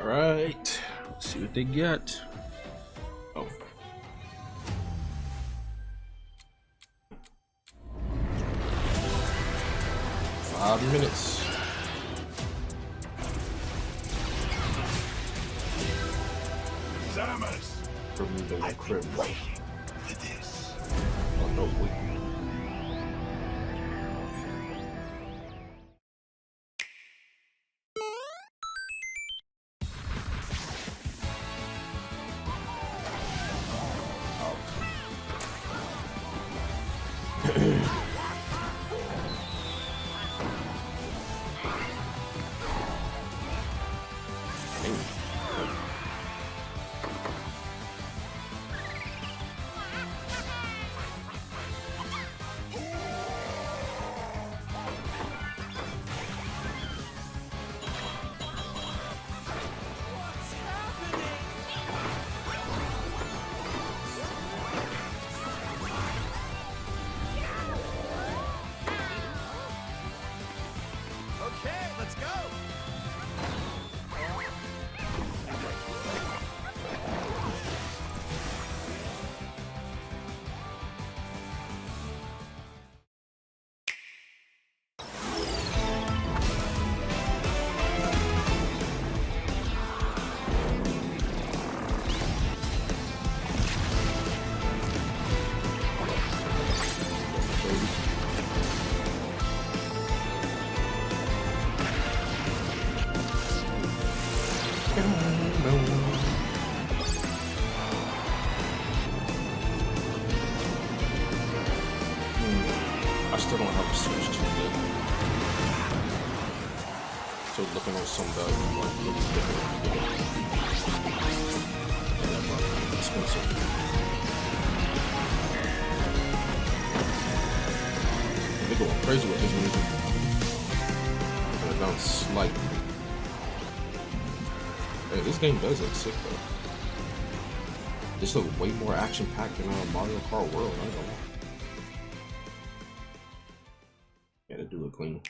All right, let's see what they get. Oh, 5 minutes. Samus! From the I've crib. been waiting for this. Oh no, wait. Okay, let's go! I still don't have a Switch 2 yet. So looking at some that like really different. And that might be expensive. They're going crazy with this music. Turn it down slightly. Hey, this game does look sick though. This looks way more action-packed than Mario Kart World. I don't know. Yeah, they do look clean.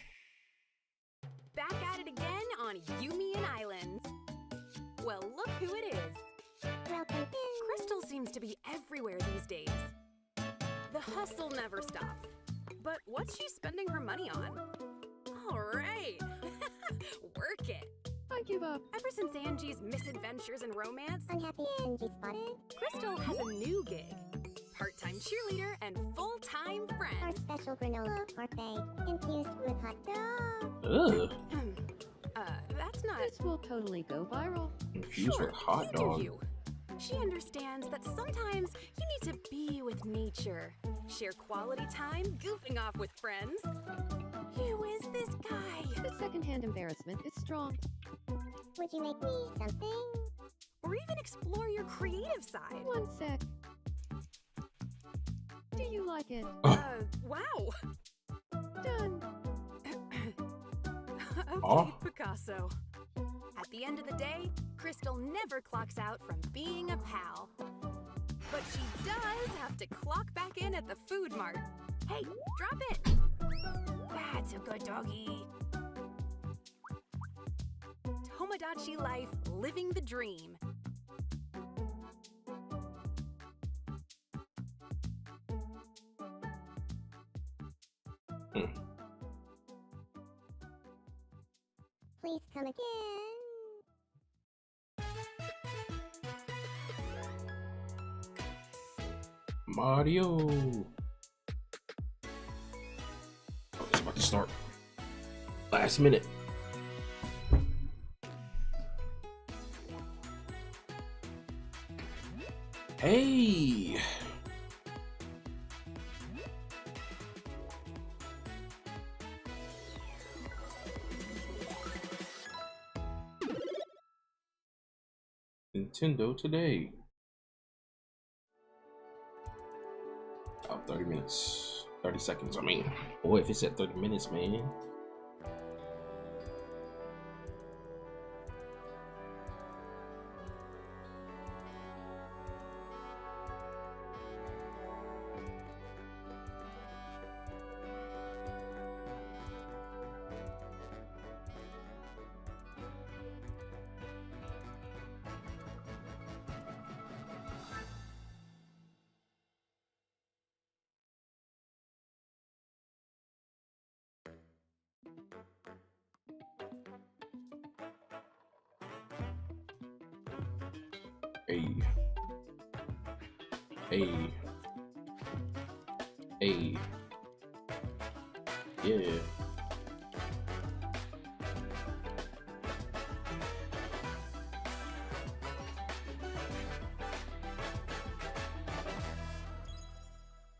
Back at it again on Yumian Island. Well, look who it is. Crystal seems to be everywhere these days. The hustle never stops. But what's she spending her money on? All right. Work it. I give up. Ever since Angie's misadventures and romance, Unhappy Angie spotted. Crystal has a new gig. Part-time cheerleader and full-time Our friend. special granola parfait infused with hot dog. Ugh. That's not... This will totally go viral. Infused with hot you do dog. you. She understands that sometimes you need to be with nature, share quality time, goofing off with friends. Who is this guy? The secondhand embarrassment is strong. Would you make me something? Or even explore your creative side. One sec. Do you like it? Wow. Done. Okay, Oh. Picasso. At the end of the day, Crystal never clocks out from being a pal. But she does have to clock back in at the food mart. Hey, drop it! That's a good doggy. Tomodachi life, living the dream. Please come again. Mario. Oh, it's about to start. Last minute. Hey. Nintendo today. Oh, 30 minutes. 30 seconds, I mean. Boy, if it's at 30 minutes, man. Hey. Hey. Yeah.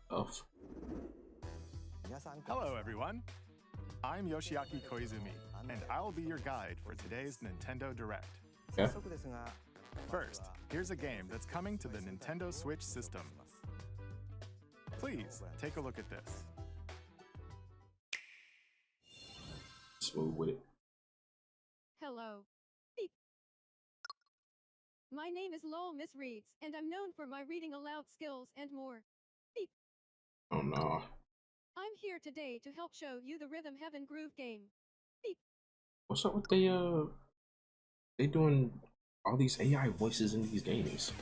Tough. Hello, everyone. I'm Yoshiaki Koizumi, and I'll be your guide for today's Nintendo Direct. Okay. First, here's a game that's coming to the Nintendo Switch system. Please, take a look at this. Smooth with it. Hello. Beep. My name is Lowell Miss Reeds, and I'm known for my reading aloud skills and more. Beep. Oh no. I'm here today to help show you the Rhythm Heaven Groove game. Beep. What's up with they doing all these AI voices in these games?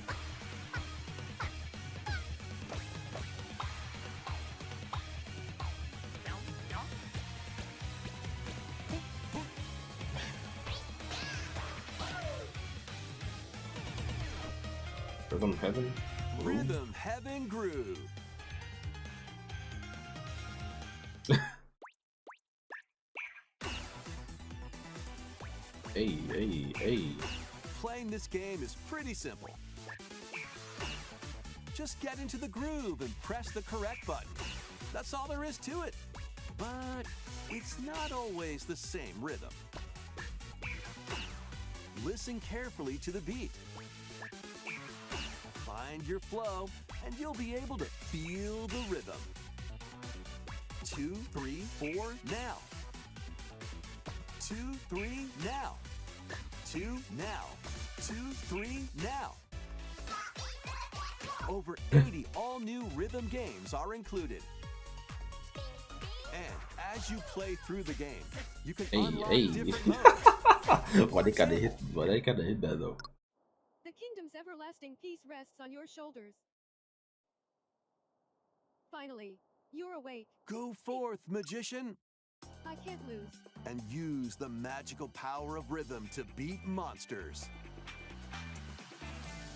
Rhythm Heaven? Groove? Rhythm Heaven Groove. Hey. Playing this game is pretty simple. Just get into the groove and press the correct button. That's all there is to it. But it's not always the same rhythm. Listen carefully to the beat. Find your flow, and you'll be able to feel the rhythm. 2, 3, 4, now. 2, 3, now. 2, now. 2, 3, now. Over 80 all-new rhythm games are included. And as you play through the game, you can unlock different modes. Why they gotta hit that though? The kingdom's everlasting peace rests on your shoulders. Finally, you're awake. Go forth, magician, I can't lose. and use the magical power of rhythm to beat monsters.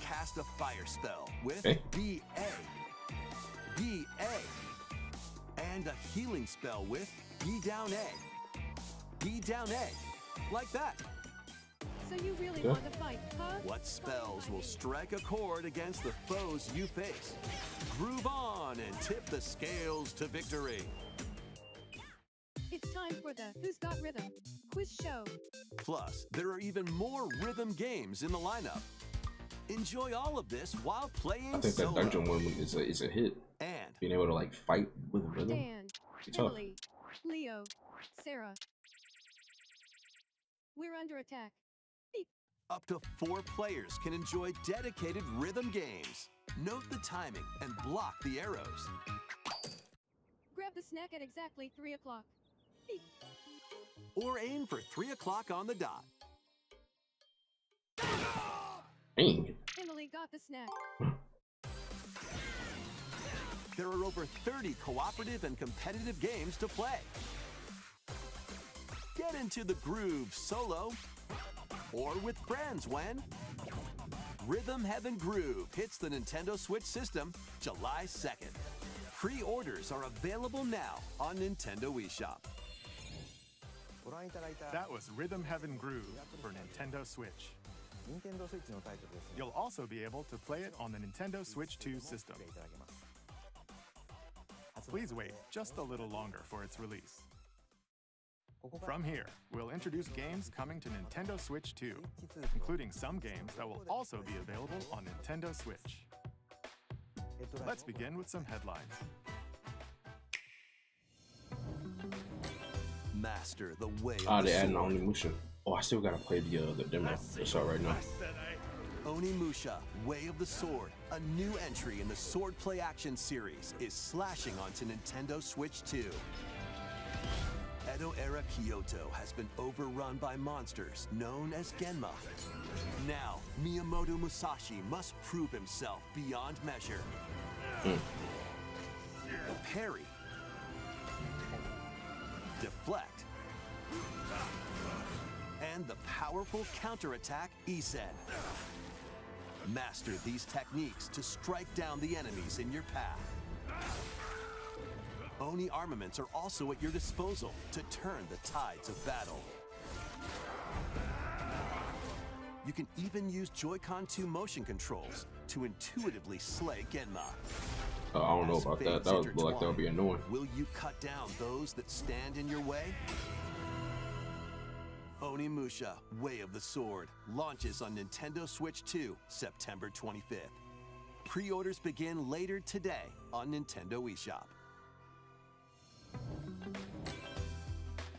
Cast a fire spell with Okay. BA. And a healing spell with B down A. B down A. Like that. So you really Yeah. want to fight, huh? What spells will strike a chord against the foes you face? Groove on and tip the scales to victory. It's time for the Who's Got Rhythm quiz show. Plus, there are even more rhythm games in the lineup. Enjoy all of this while playing I think that solo. dungeon one is a hit. And Being able to like fight with rhythm. Dan, It's tough. Emily, Leo, Sarah. We're under attack. Beep. up to 4 players can enjoy dedicated rhythm games. Note the timing and block the arrows. Grab the snack at exactly 3 o'clock. Beep. Or aim for 3 o'clock on the dot. Dang. Emily got the snack. There are over 30 cooperative and competitive games to play. Get into the groove solo or with friends when Rhythm Heaven Groove hits the Nintendo Switch system July 2nd. Pre-orders are available now on Nintendo eShop. That was Rhythm Heaven Groove for Nintendo Switch. You'll also be able to play it on the Nintendo Switch 2 system. Please wait just a little longer for its release. From here, we'll introduce games coming to Nintendo Switch 2, including some games that will also be available on Nintendo Switch. Let's begin with some headlines. Master the way of Ah, the they adding sword. Onimusha. Oh, I still gotta play the demo. It's out right now. Onimusha, Way of the Sword, a new entry in the Sword Play Action series, is slashing onto Nintendo Switch 2. Edo-era Kyoto has been overrun by monsters known as Genma. Now, Miyamoto Musashi must prove himself beyond measure. Parry. Deflect. And the powerful counterattack Isen. Master these techniques to strike down the enemies in your path. Oni armaments are also at your disposal to turn the tides of battle. You can even use Joy-Con 2 motion controls to intuitively slay Genma. I don't know about that. That would look like that would be annoying. Will you cut down those that stand in your way? Onimusha, Way of the Sword, launches on Nintendo Switch 2, September 25th. Pre-orders begin later today on Nintendo eShop.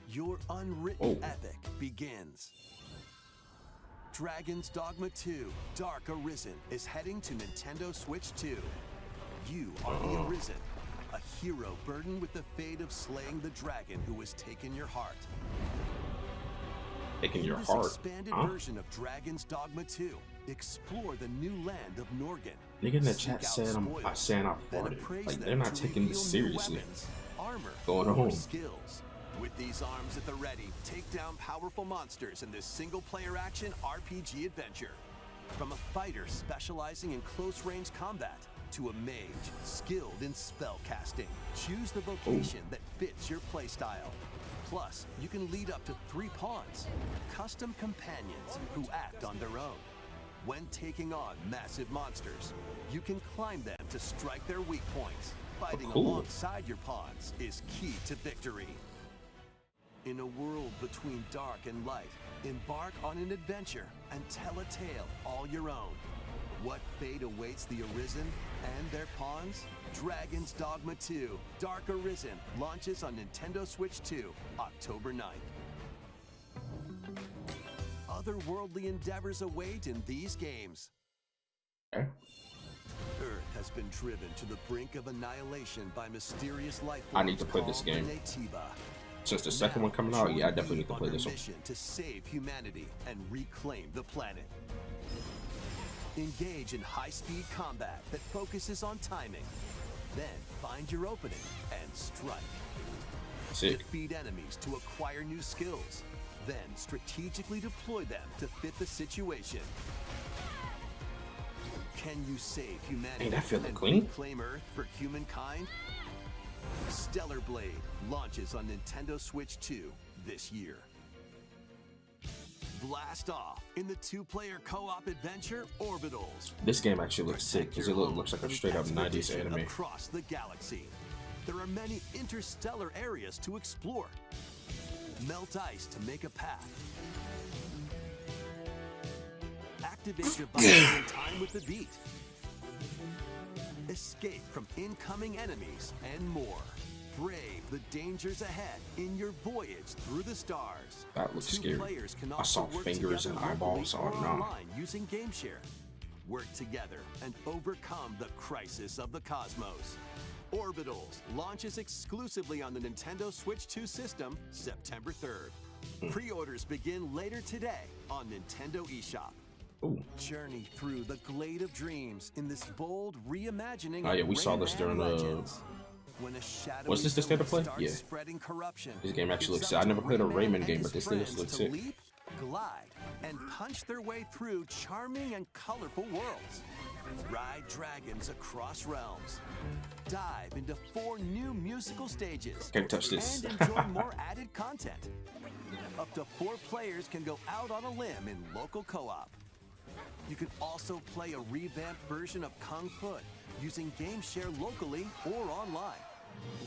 Your unwritten epic begins. Dragon's Dogma 2, Dark Arisen is heading to Nintendo Switch 2. You are the Arisen, a hero burdened with the fate of slaying the dragon who has taken your heart. Taking your this heart? expanded version of Dragon's Dogma 2, explore the new land of Norgan. Nigga in the Seek chat out said I'm spoils, saying I then farted. appraise Like them they're not to taking this reveal new seriously. weapons, armor, Going or home. skills. With these arms at the ready, take down powerful monsters in this single-player action RPG adventure. From a fighter specializing in close-range combat to a mage skilled in spell casting, choose the vocation that fits your playstyle. Plus, you can lead up to 3 pawns, custom companions who act on their own. When taking on massive monsters, you can climb them to strike their weak points. Fighting alongside your pawns is key to victory. In a world between dark and light, embark on an adventure and tell a tale all your own. What fate awaits the Arisen and their pawns? Dragon's Dogma 2, Dark Arisen, launches on Nintendo Switch 2, October 9th. Otherworldly endeavors await in these games. Okay. Earth has been driven to the brink of annihilation by mysterious life forms I need to play this called game. the Naytiba. Since the second one coming out, yeah, I definitely need to play this one. Mission to save humanity and reclaim the planet. Engage in high-speed combat that focuses on timing. Then find your opening and strike. Sick. Defeat enemies to acquire new skills. Then strategically deploy them to fit the situation. Can you save humanity Ain't that feeling and clean? reclaim Earth for humankind? Stellar Blade launches on Nintendo Switch 2 this year. Blast off in the 2-player co-op adventure Orbitals. This game actually looks sick because it looks like a straight up 90s Expedition anime. across the galaxy. There are many interstellar areas to explore. Melt ice to make a path. Activate devices in time with the beat. Escape from incoming enemies and more. Brave the dangers ahead in your voyage through the stars. That looks 2 scary. players can I also saw work fingers and together eyeballs. locally Oh, or no. online using GameShare. Work together and overcome the crisis of the cosmos. Orbitals launches exclusively on the Nintendo Switch 2 system September 3rd. Pre-orders begin later today on Nintendo eShop. Ooh. Journey through the Glade of Dreams in this bold reimagining Oh, yeah, of we saw Rayman this during the- Legends. When a shadowy Was this the state of play? villain Yeah. starts spreading corruption, This game actually it's looks up sick. I to never played a Rayman Rayman and game, his but this thing friends looks to sick. leap, glide, and punch their way through charming and colorful worlds. Ride dragons across realms. Dive into 4 new musical stages. Can't touch this. And enjoy more added content. Up to 4 players can go out on a limb in local co-op. You can also play a revamped version of Kung Fu using GameShare locally or online.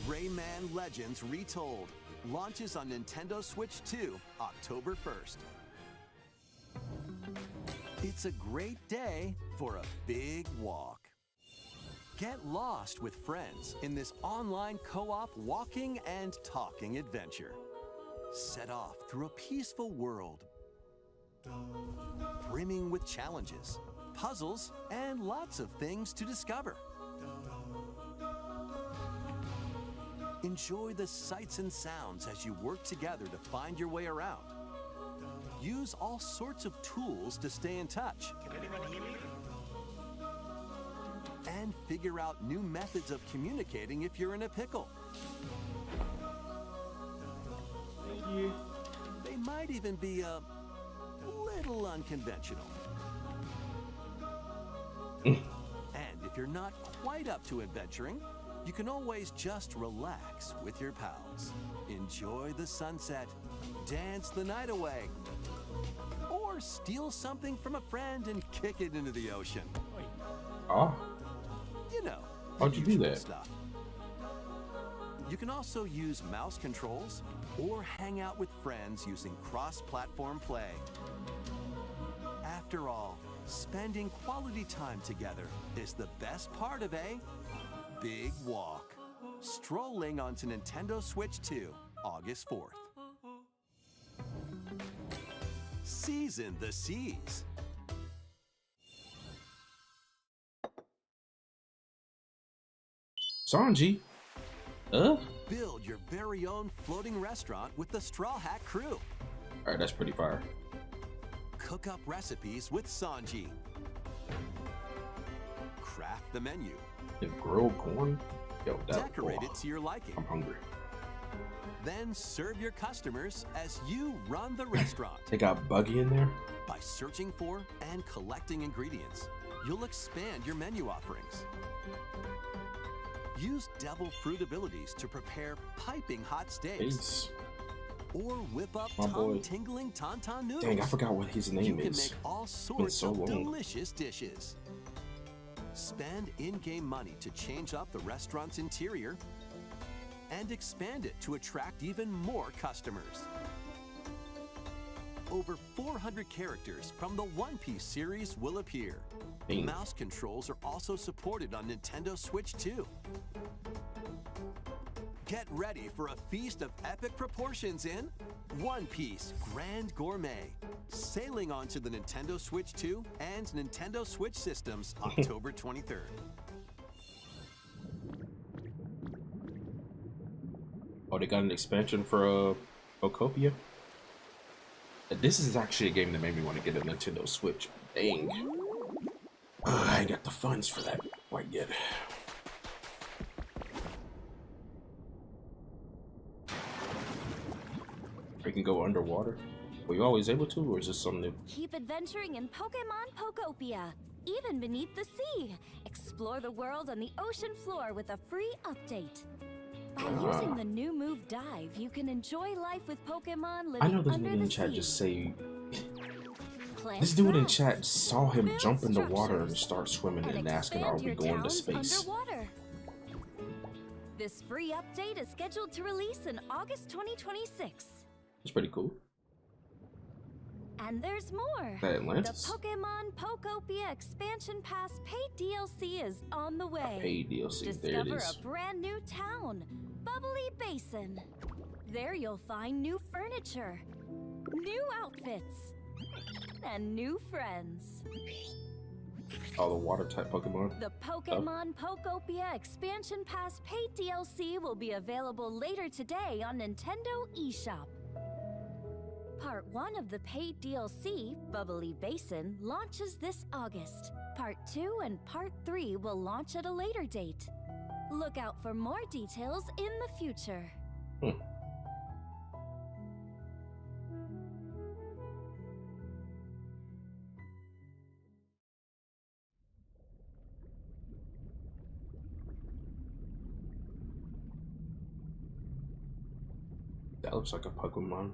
Rayman Legends Retold launches on Nintendo Switch 2, October 1st. It's a great day for a big walk. Get lost with friends in this online co-op walking and talking adventure. Set off through a peaceful world, brimming with challenges, puzzles, and lots of things to discover. Enjoy the sights and sounds as you work together to find your way around. Use all sorts of tools to stay in touch. And figure out new methods of communicating if you're in a pickle. They might even be a little unconventional. And if you're not quite up to adventuring, you can always just relax with your pals. Enjoy the sunset, dance the night away, or steal something from a friend and kick it into the ocean. Oh, You know, how'd you do usual that? stuff. You can also use mouse controls or hang out with friends using cross-platform play. After all, spending quality time together is the best part of a big walk. Strolling onto Nintendo Switch 2, August 4th. Season the seas. Sanji. Build your very own floating restaurant with the Straw Hat Crew. Alright, that's pretty fire. Cook up recipes with Sanji. Craft the menu. And grilled corn? Yo, that Decorate it to your liking. I'm hungry. Then serve your customers as you run the restaurant. They got Buggy in there? By searching for and collecting ingredients, you'll expand your menu offerings. Use devil fruit abilities to prepare piping hot steaks. Ace. Or whip up My boy. tongue-tingling tauntaun noodles. Dang, I forgot what his You name can is. make all sorts so of long. delicious dishes. Spend in-game money to change up the restaurant's interior and expand it to attract even more customers. Over 400 characters from the One Piece series will appear. Dang. Mouse controls are also supported on Nintendo Switch 2. Get ready for a feast of epic proportions in One Piece Grand Gourmet, sailing onto the Nintendo Switch 2 and Nintendo Switch systems October 23rd. Oh, they got an expansion for Okopia? This is actually a game that made me want to get a Nintendo Switch. Dang. I ain't got the funds for that quite yet. We can go underwater? Were you always able to, or is this something new? Keep adventuring in Pokemon Pokopia, even beneath the sea. Explore the world on the ocean floor with a free update. By using the new move Dive, you can enjoy life with Pokemon living I know this under nigga in the chat sea. just say Plant this dude in grass, chat saw him build jump in the water and structures, start swimming and asking, expand are we your going to towns space? underwater. This free update is scheduled to release in August 2026. It's pretty cool. And there's more. That The Atlantis? Pokemon Pokopia Expansion Pass paid DLC is on the way. Paid DLC, there it Discover is. a brand new town, Bubbly Basin. There you'll find new furniture, new outfits, and new friends. All the water type Pokemon. The Pokemon Pokopia Expansion Pass paid DLC will be available later today on Nintendo eShop. Part 1 of the paid DLC, Bubbly Basin, launches this August. Part 2 and Part 3 will launch at a later date. Look out for more details in the future. That looks like a Pokemon.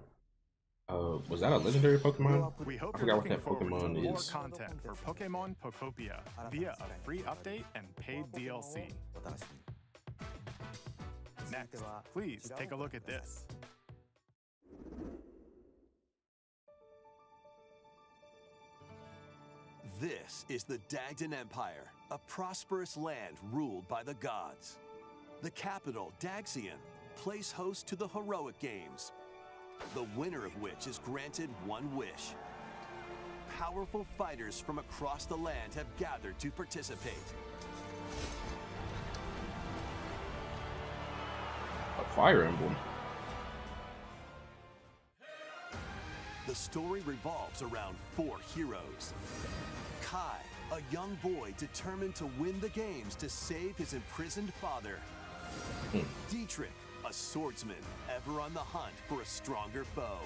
Was that a legendary Pokemon? We hope I you're forgot what looking that forward to Pokemon more is. content for Pokemon Pokopia via a free update and paid DLC. Next, please take a look at this. This is the Dagdan Empire, a prosperous land ruled by the gods. The capital, Daxian, plays host to the Heroic Games, the winner of which is granted one wish. Powerful fighters from across the land have gathered to participate. A Fire Emblem. The story revolves around 4 heroes. Kai, a young boy determined to win the games to save his imprisoned father. Dietrich, a swordsman ever on the hunt for a stronger foe.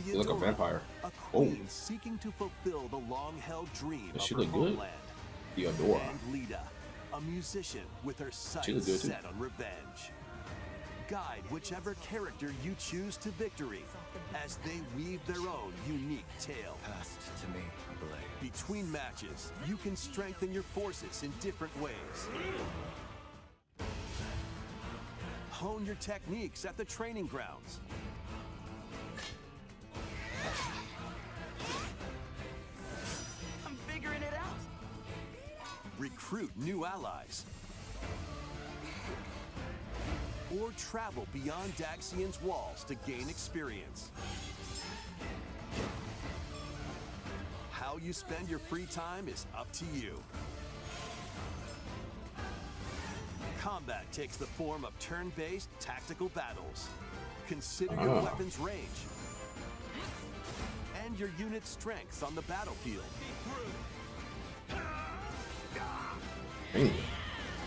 You look like a Theodora, vampire. a queen seeking to fulfill the long-held dream Does of she her look good? homeland. Theodora. And Lita, a musician with her She looks sights good, too. set on revenge. Guide whichever character you choose to victory as they weave their own unique tale. Passed to me, Blade. Between matches, you can strengthen your forces in different ways. Hone your techniques at the training grounds. I'm figuring it out. Recruit new allies. Or travel beyond Daxian's walls to gain experience. How you spend your free time is up to you. Combat takes the form of turn-based tactical battles. Consider your weapon's range and your unit's strengths on the battlefield. Dang.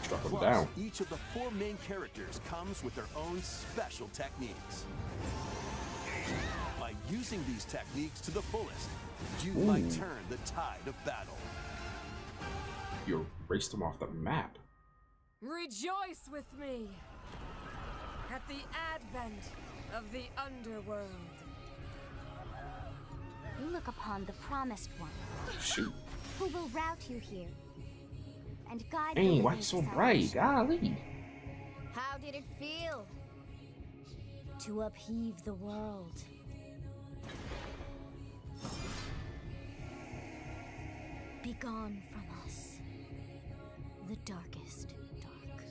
Struck him Plus, down. each of the 4 main characters comes with their own special techniques. By using these techniques to the fullest, you might turn the tide of battle. You erased him off the map. Rejoice with me at the advent of the underworld. You look upon the promised one, Shoot. who will route you here and guide you. Dang, why within you so his bright? salvation. Golly. How did it feel to upheave the world? Begone from us, the darkest dark.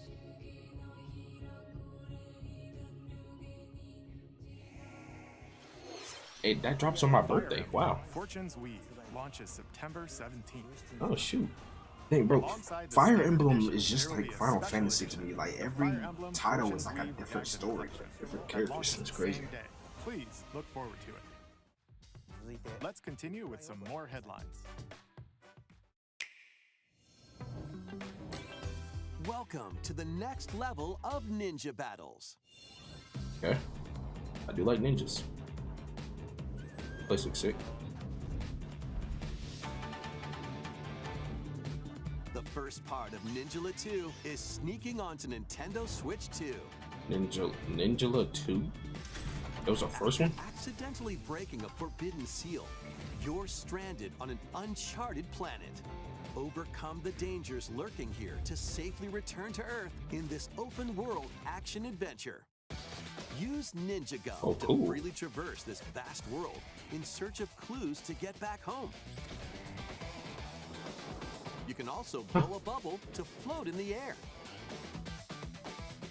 Hey, that drops on my Fire birthday. Emblem Wow. Fortune's Weave launches September 17th. Oh shoot. Dang, bro. Alongside the Fire standard Emblem edition, is just there will like be a Final special Fantasy to edition me. Like of every Fire Emblem title Fortune's is like a Weave different Reactive story, Collection different that characters. launches It's the crazy. same day. Please look forward to it. Let's continue with some more headlines. Welcome to the next level of ninja battles. Okay. I do like ninjas. Place looks sick. The first part of Ninjala 2 is sneaking onto Nintendo Switch 2. Ninjala 2? That was the first one? Accidentally breaking a forbidden seal, you're stranded on an uncharted planet. Overcome the dangers lurking here to safely return to Earth in this open world action adventure. Use Ninja Gum Oh, cool. to freely traverse this vast world in search of clues to get back home. You can also blow a bubble to float in the air.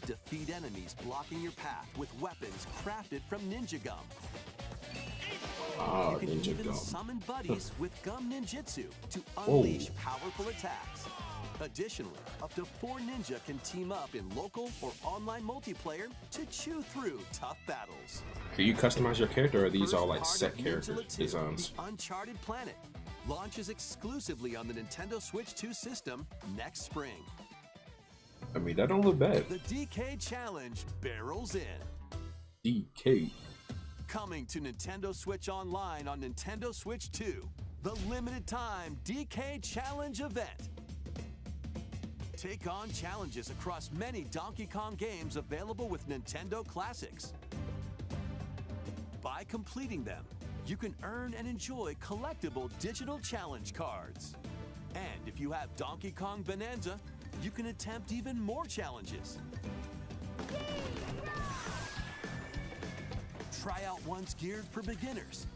Defeat enemies blocking your path with weapons crafted from Ninja Gum. Ah, You can Ninja even Gum. summon buddies with Gum Ninjutsu to Whoa. unleash powerful attacks. Additionally, up to 4 ninja can team up in local or online multiplayer to chew through tough battles. Do you customize your character, or are these First all like part set of character Ninjala 2, designs? The Uncharted Planet launches exclusively on the Nintendo Switch 2 system next spring. I mean, that don't look bad. The DK Challenge barrels in. DK. Coming to Nintendo Switch Online on Nintendo Switch 2, the limited time DK Challenge event. Take on challenges across many Donkey Kong games available with Nintendo Classics. By completing them, you can earn and enjoy collectible digital challenge cards. And if you have Donkey Kong Bonanza, you can attempt even more challenges. Try out ones geared for beginners,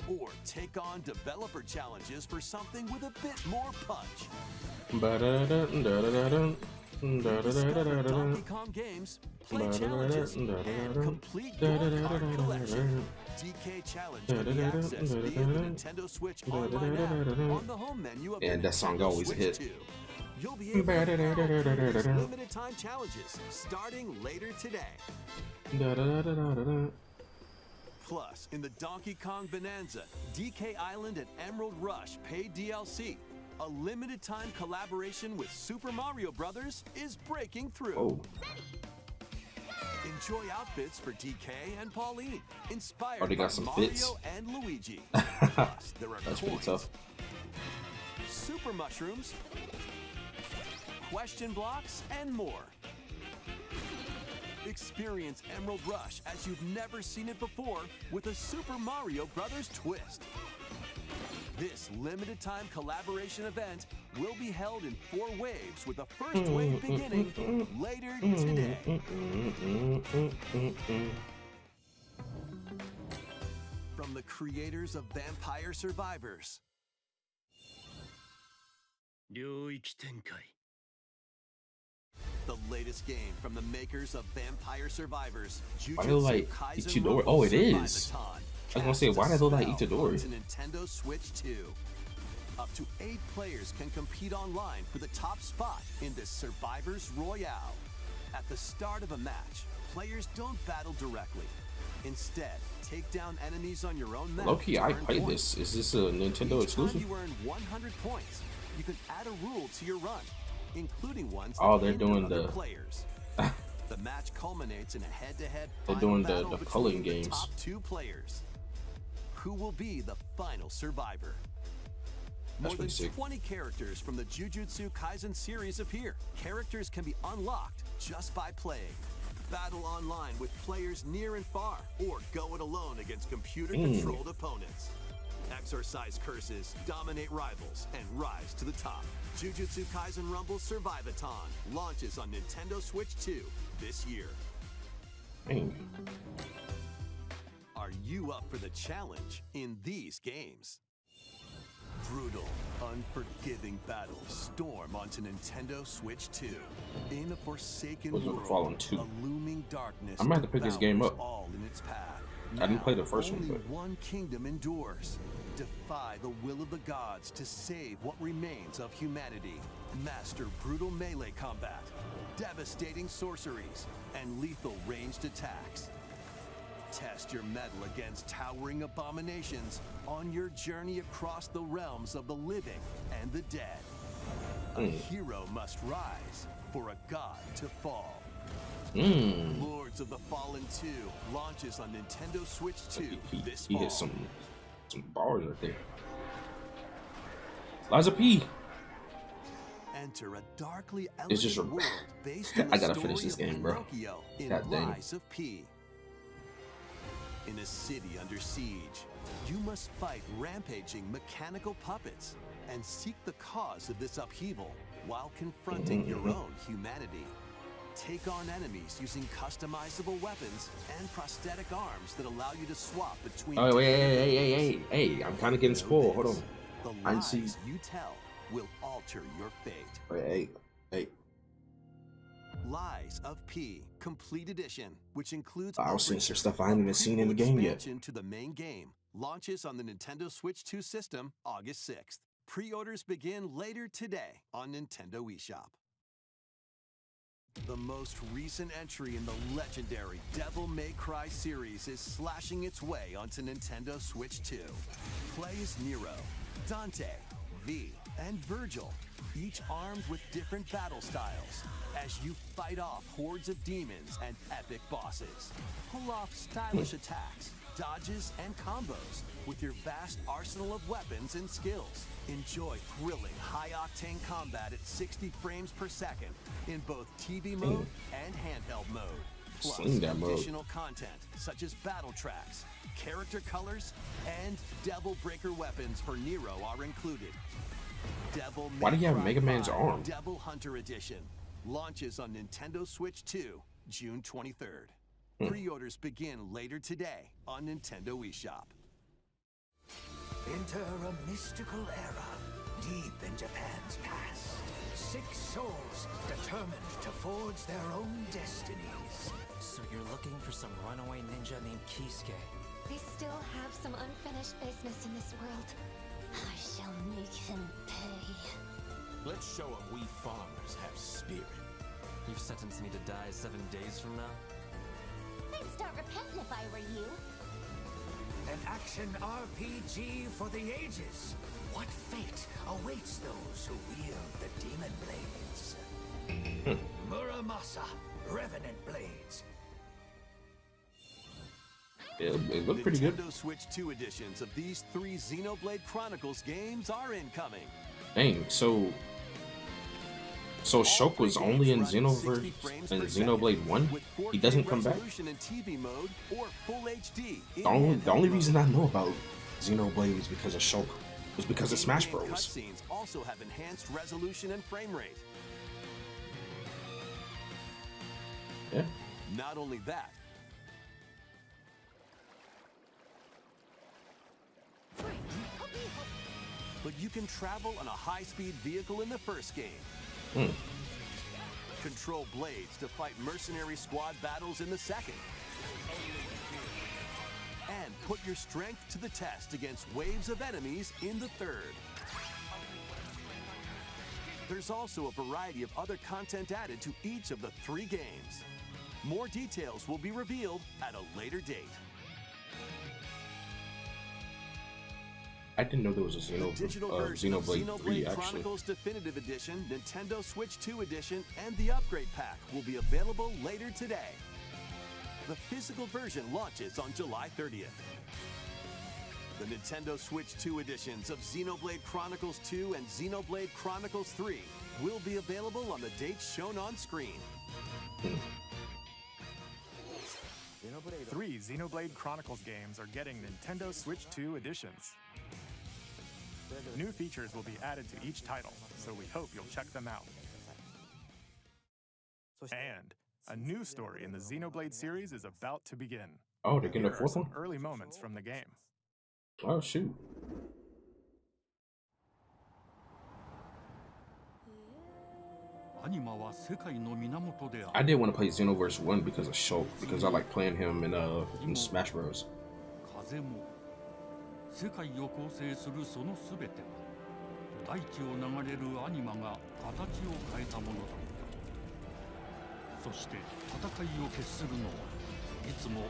or take on developer challenges for something with a bit more punch. Discover Donkey Kong games, play challenges, and complete your card collection. DK Challenge can be accessed via the Nintendo Switch Online app on the home menu of And the that song Nintendo always a Switch hit. 2. You'll be able to play these limited time challenges starting later today. Plus, in the Donkey Kong Bonanza, DK Island and Emerald Rush paid DLC, a limited time collaboration with Super Mario Brothers is breaking through. Oh, Enjoy outfits for DK and Pauline, inspired Oh, they got by some Mario fits. and Luigi. Plus, there are that's pretty coins, tough. super mushrooms, question blocks, and more. Experience Emerald Rush as you've never seen it before with a Super Mario Brothers twist. This limited-time collaboration event will be held in 4 waves with the first wave beginning later today. From the creators of Vampire Survivors, the latest game from the makers of Vampire Survivors, Why do they like Itadori? Oh, it is. I was gonna say, why do they like Itadori? Nintendo Switch 2. Up to 8 players can compete online for the top spot in this Survivors Royale. At the start of a match, players don't battle directly. Instead, take down enemies on your own map. Low-key, I played this. Is this a Nintendo exclusive? You earn 100 points. You can add a rule to your run, including ones Oh, that they're hinder doing other the players. The match culminates in a head-to-head They're final doing battle the between culling the games. top 2 players. Who will be the final survivor? That's More than pretty sick. 20 characters from the Jujutsu Kaisen series appear. Characters can be unlocked just by playing. Battle online with players near and far, or go it alone against computer-controlled opponents. Exorcise curses, dominate rivals, and rise to the top. Jujutsu Kaisen Rumble Survivathon launches on Nintendo Switch 2 this year. Dang. Are you up for the challenge in these games? Brutal, unforgiving battles storm onto Nintendo Switch 2. In a forsaken What's world, Fallen 2? a looming darkness I might have to pick this game devours up. all in its path. I didn't play the Now, first one, only but one kingdom endures. Defy the will of the gods to save what remains of humanity. Master brutal melee combat, devastating sorceries, and lethal ranged attacks. Test your mettle against towering abominations on your journey across the realms of the living and the dead. A hero must rise for a god to fall. Lords of the Fallen 2 launches on Nintendo Switch 2 this he fall. hit some bars right there. Liza P. Enter a darkly It's just elevated world based on I the gotta story finish this of game, bro. Pinocchio in God dang. Rise of P. In a city under siege, you must fight rampaging mechanical puppets and seek the cause of this upheaval while confronting your own humanity. Take on enemies using customizable weapons and prosthetic arms that allow you to swap between. Oh wait, hey! I'm kind of getting spoiled. Hold on. The I lies see. you tell will alter your fate. Wait, hey. Lies of P Complete Edition, which includes I was seeing Overture, some stuff I ain't even a seen in the prequel game yet. expansion to the main game, launches on the Nintendo Switch 2 system August 6th. Pre-orders begin later today on Nintendo eShop. The most recent entry in the legendary Devil May Cry series is slashing its way onto Nintendo Switch 2. Play as Nero, Dante, V, and Virgil, each armed with different battle styles, as you fight off hordes of demons and epic bosses. Pull off stylish attacks, dodges, and combos with your vast arsenal of weapons and skills. Enjoy thrilling, high-octane combat at 60 frames per second in both TV mode and handheld mode. Plus, Sling that mode. additional content such as battle tracks, character colors, and Devil Breaker weapons for Nero are included. Devil Why do you have May Mega Cry Man's 5 arm? Devil Hunter Edition launches on Nintendo Switch 2, June 23rd. Pre-orders begin later today on Nintendo eShop. Enter a mystical era, deep in Japan's past. 6 souls determined to forge their own destinies. So you're looking for some runaway ninja named Kisuke. I still have some unfinished business in this world. I shall make him pay. Let's show him we farmers have spirit. You've sentenced me to die 7 days from now? I'd start repenting if I were you. An action RPG for the ages. What fate awaits those who wield the demon blades? Muramasa, Revenant Blades. It looked pretty good. Nintendo Switch 2 editions of these 3 Xenoblade Chronicles games are incoming. Dang, so So Shulk was only in Xenoverse and Xenoblade 1? He doesn't come back? The only reason I know about Xenoblade is because of Shulk. Was because of Smash Bros. Cutscenes also have enhanced resolution and frame rate. Yeah. Not only that, but you can travel on a high-speed vehicle in the first game. Control blades to fight mercenary squad battles in the second. And put your strength to the test against waves of enemies in the third. There's also a variety of other content added to each of the 3 games. More details will be revealed at a later date. I didn't know there was a Digital version of Xenoblade 3 actually. Chronicles Definitive Edition, Nintendo Switch 2 Edition, and the Upgrade Pack will be available later today. The physical version launches on July 30th. The Nintendo Switch 2 editions of Xenoblade Chronicles 2 and Xenoblade Chronicles 3 will be available on the dates shown on screen. 3 Xenoblade Chronicles games are getting Nintendo Switch 2 editions. New features will be added to each title, so we hope you'll check them out. And a new story in the Xenoblade series is about to begin. Oh, they're getting a Here are 4th some one? early moments from the game. Oh, shoot. I did want to play Xenoverse 1 because of Shulk, because I like playing him in Smash Bros. 世界を構成するそのすべては大地を流れるアニマが形を変えたものだったそして戦いを決するのはいつも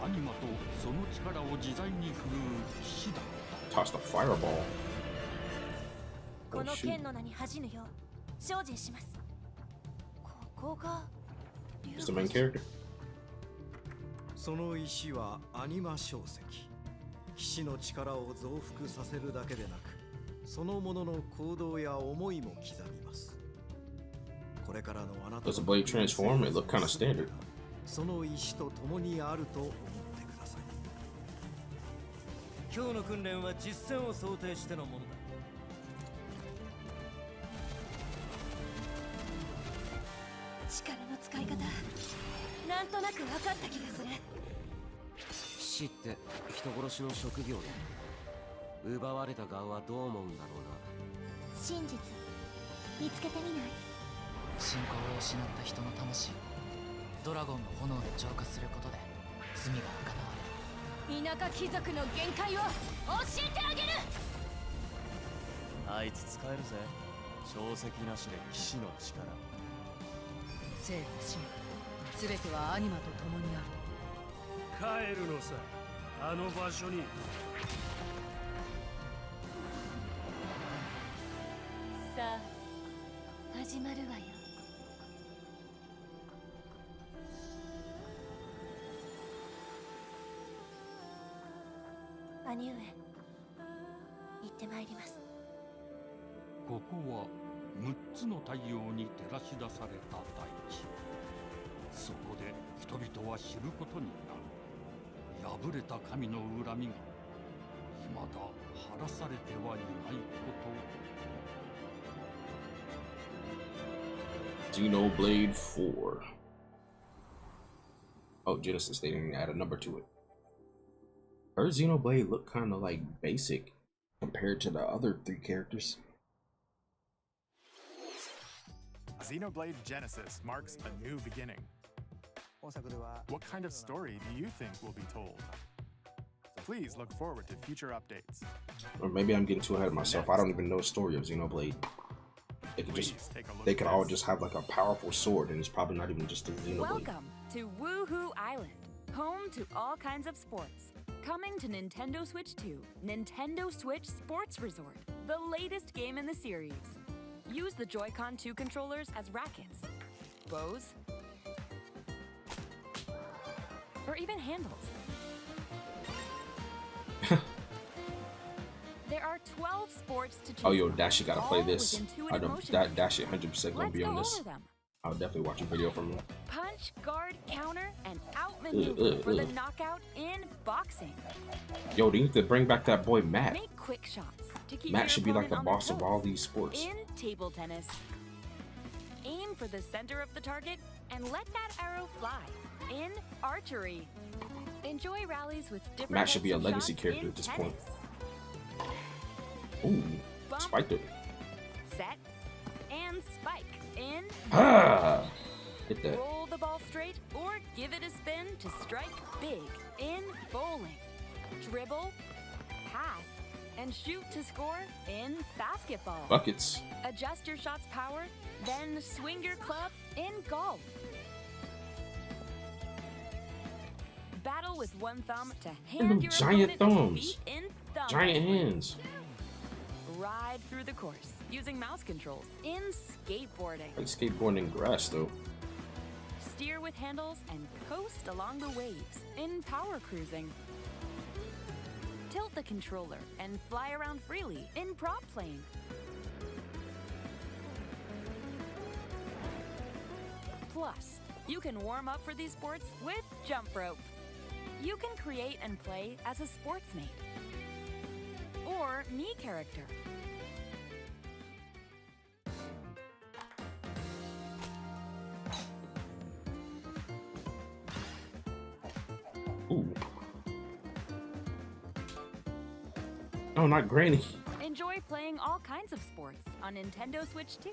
アニマとその力を自在に振るう騎士だった Tossed a fireball. この剣の名に恥じぬよう精進しますここが He's the main character. その石はアニマ小石騎士の力を増幅させるだけでなくそのものの行動や思いも刻みますこれからのあなた Does the blade transform? It looked kind of standard. その石と共にあると思ってください今日の訓練は実戦を想定してのものだ力の使い方なんとなく分かった気がする騎士って人殺しの職業で奪われた側はどう思うんだろうな真実見つけてみない信仰を失った人の魂をドラゴンの炎で浄化することで罪が贖われる田舎貴族の限界を教えてあげるあいつ使えるぜ小石なしで騎士の力生と死も全てはアニマと共にある帰るのさあの場所にさあ始まるわよ兄上行ってまいりますここは6つの太陽に照らし出された大地そこで人々は知ることになる破れた神の恨みが未だ晴らされてはいないこと Xenoblade 4. Oh, Genesis, they didn't add a number to it. Her Xenoblade looked kind of like basic compared to the other 3 characters. Xenoblade Genesis marks a new beginning. What kind of story do you think will be told? Please look forward to future updates. Or maybe I'm getting too ahead of myself. I don't even know the story of Xenoblade. They could all just have like a powerful sword, and it's probably not even just a Xenoblade. Welcome to Woohoo Island, home to all kinds of sports. Coming to Nintendo Switch 2, Nintendo Switch Sports Resort, the latest game in the series. Use the Joy-Con 2 controllers as rackets, bows, or even handles. There are 12 sports to choose Oh, yo, from, Dashi gotta play all this. with I intuitive know motion that controls. Dashi 100% gonna Let's be on go this. over them. I'll definitely watch a video from him. Punch, guard, counter, and outmaneuver for the knockout in boxing. Yo, they need to bring back that boy Matt. Make quick shots to keep Matt your should be like the opponent on boss their of all toes. these sports. In table tennis, aim for the center of the target and let that arrow fly. In archery, enjoy rallies with different Matt should be a types of legacy shots character in at this tennis. point. Ooh, Bump. spiked it. Set and spike. In Ah, hit that. roll the ball straight or give it a spin to strike big. In bowling, dribble, pass, and shoot to score. In basketball, Buckets. adjust your shot's power, then swing your club. In golf, battle with one thumb to And them hand your giant opponent thumbs. defeat in thumb Giant wrestling. hands. Ride through the course using mouse controls. In skateboarding, Like skateboarding in grass though. steer with handles and coast along the waves. In power cruising, tilt the controller and fly around freely. In prop plane, plus you can warm up for these sports with jump rope. You can create and play as a sportsmate or me character. Ooh. Oh, not Granny. Enjoy playing all kinds of sports on Nintendo Switch 2.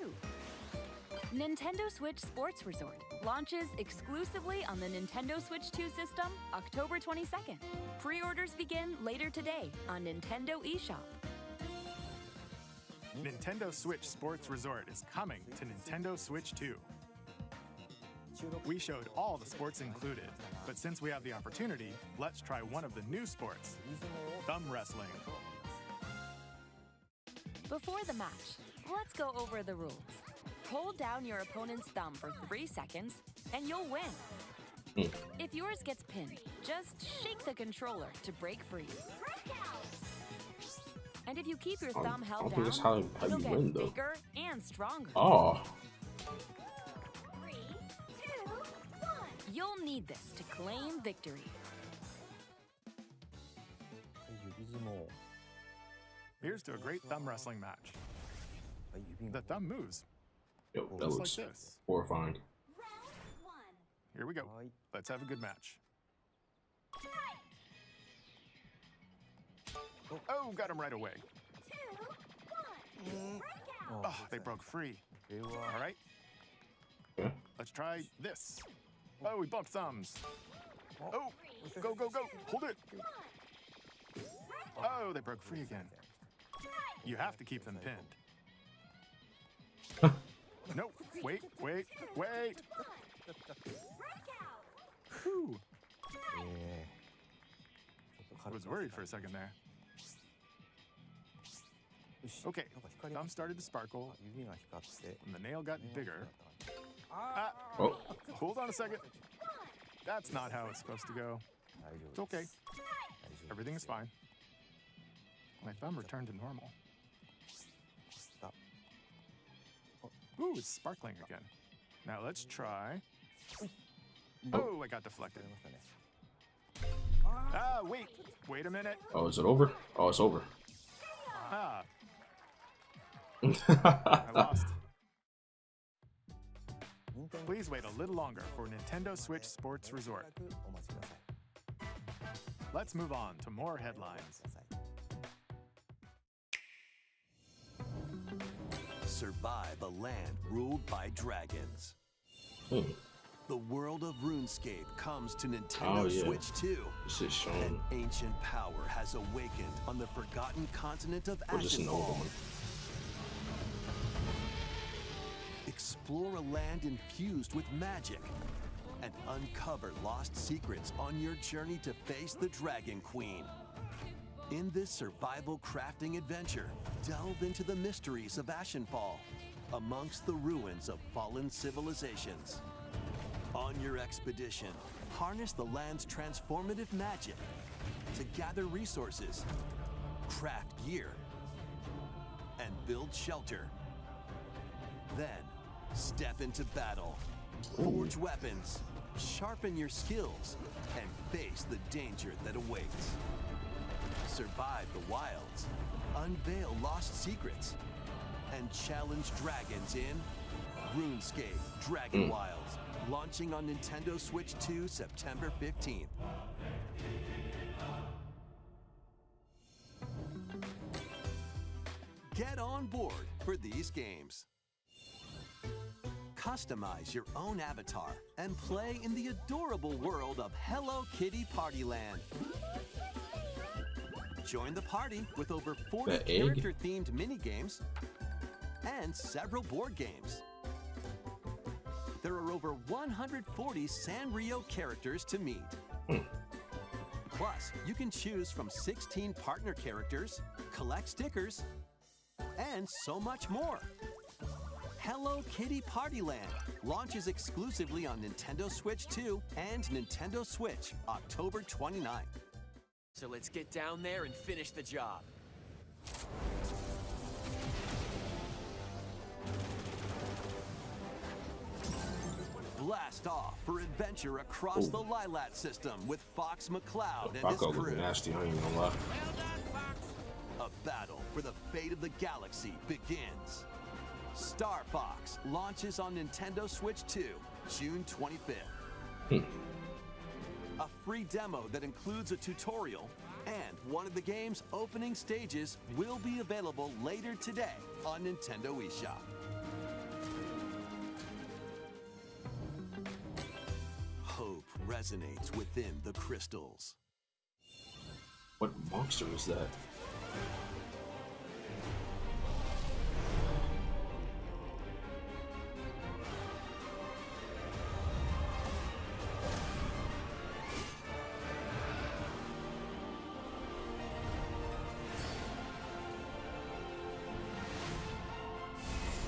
Nintendo Switch Sports Resort launches exclusively on the Nintendo Switch 2 system October 22nd. Pre-orders begin later today on Nintendo eShop. Nintendo Switch Sports Resort is coming to Nintendo Switch 2. We showed all the sports included, but since we have the opportunity, let's try one of the new sports, thumb wrestling. Before the match, let's go over the rules. Hold down your opponent's thumb for 3 seconds, and you'll win. If yours gets pinned, just shake the controller to break free. And if you keep your thumb I held don't think down, that's how you'll you get win though. bigger and stronger. Oh. You'll need this to claim victory. Here's to a great thumb wrestling match. The thumb moves. Yo, that Just looks like this. horrifying. Here we go. Let's have a good match. Oh, got him right away. Oh, they broke free. All right. Yeah. Let's try this. Oh, we bumped thumbs. Oh, go, go, go. Hold it. Oh, they broke free again. You have to keep them pinned. No, wait, wait, wait. Whew. I was worried for a second there. Okay, thumb started to sparkle, and the nail got bigger. Ah, Oh. hold on a second. That's not how it's supposed to go. It's okay. Everything is fine. My thumb returned to normal. Ooh, it's sparkling again. Now let's try. Oh, I got deflected. Ah, wait a minute. Oh, is it over? Oh, it's over. Ah, I lost. Please wait a little longer for Nintendo Switch Sports Resort. Let's move on to more headlines. Survive a land ruled by dragons. The world of RuneScape comes to Nintendo Oh, yeah. Switch 2. This is An shown. ancient power has awakened on the forgotten continent of Or just an old Ashenfall. one. Explore a land infused with magic and uncover lost secrets on your journey to face the Dragon Queen. In this survival crafting adventure, delve into the mysteries of Ashenfall, amongst the ruins of fallen civilizations. On your expedition, harness the land's transformative magic to gather resources, craft gear, and build shelter. Then, step into battle. Forge weapons, sharpen your skills, and face the danger that awaits. Survive the wilds, unveil lost secrets, and challenge dragons in RuneScape Dragon Wilds, launching on Nintendo Switch 2 September 15th. Get on board for these games. Customize your own avatar and play in the adorable world of Hello Kitty Party Land. Join the party with over 40 character-themed mini-games and several board games. There are over 140 Sanrio characters to meet. Plus, you can choose from 16 partner characters, collect stickers, and so much more. Hello Kitty Party Land launches exclusively on Nintendo Switch 2 and Nintendo Switch October 29th. So let's get down there and finish the job. Blast off for adventure across the Lylat system with Fox McCloud and his Falco crew. looking nasty, I ain't even gonna lie. A battle for the fate of the galaxy begins. Star Fox launches on Nintendo Switch 2, June 25th. A free demo that includes a tutorial and one of the game's opening stages will be available later today on Nintendo eShop. Hope resonates within the crystals. What monster is that?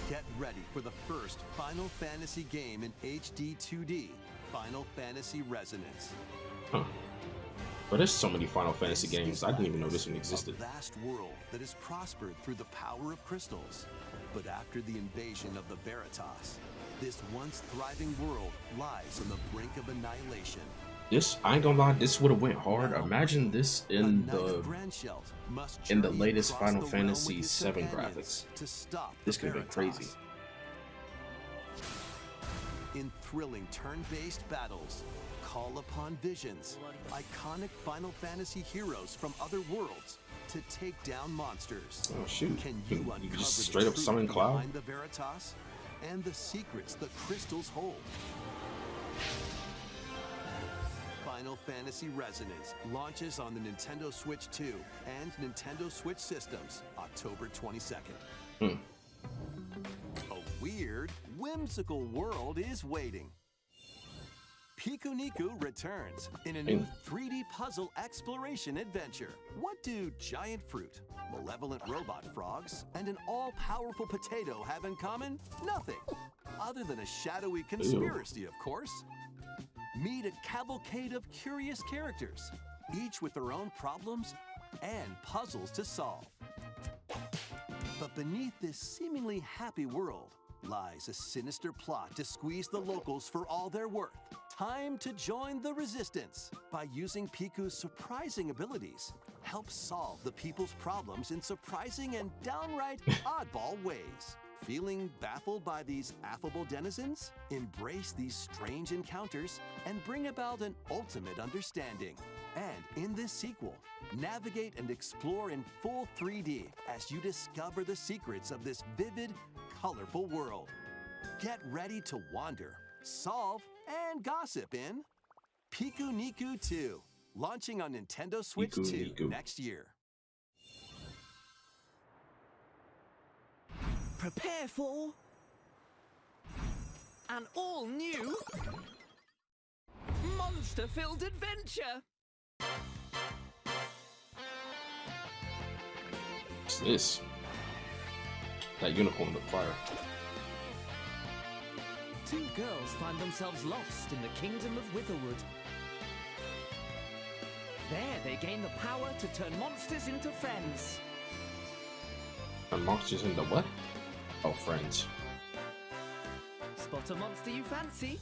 Get ready for the first Final Fantasy game in HD 2D, Final Fantasy Resonance. Huh. But there's so many Final Fantasy games, I didn't even know this one existed. A vast world that has prospered through the power of crystals. But after the invasion of the Veritas, this once thriving world lies on the brink of annihilation. This, I ain't gonna lie, this would have went hard. Imagine this in the latest Final Fantasy VII graphics. This could have been crazy. In thrilling turn-based battles, call upon visions, iconic Final Fantasy heroes from other worlds to take down monsters. Oh shoot! Can you You uncover just the straight up truth summon Cloud? behind the Veritas and the secrets the crystals hold? Final Fantasy Resonance launches on the Nintendo Switch 2 and Nintendo Switch systems October 22nd. A weird, whimsical world is waiting. Pikuniku returns in a new 3D puzzle exploration adventure. What do giant fruit, malevolent robot frogs, and an all-powerful potato have in common? Nothing, other than a shadowy conspiracy, of course. Meet a cavalcade of curious characters, each with their own problems and puzzles to solve. But beneath this seemingly happy world lies a sinister plot to squeeze the locals for all they're worth. Time to join the resistance by using Piku's surprising abilities. Help solve the people's problems in surprising and downright oddball ways. Feeling baffled by these affable denizens? Embrace these strange encounters and bring about an ultimate understanding. And in this sequel, navigate and explore in full 3D as you discover the secrets of this vivid, colorful world. Get ready to wander, solve, and gossip in Pikuniku 2, launching on Nintendo Switch 2 next year. Prepare for an all-new monster-filled adventure. What's this? That unicorn looked fire. Two girls find themselves lost in the kingdom of Witherwood. There they gain the power to turn monsters into friends. And monsters in the what? Oh, friends. Spot a monster you fancy?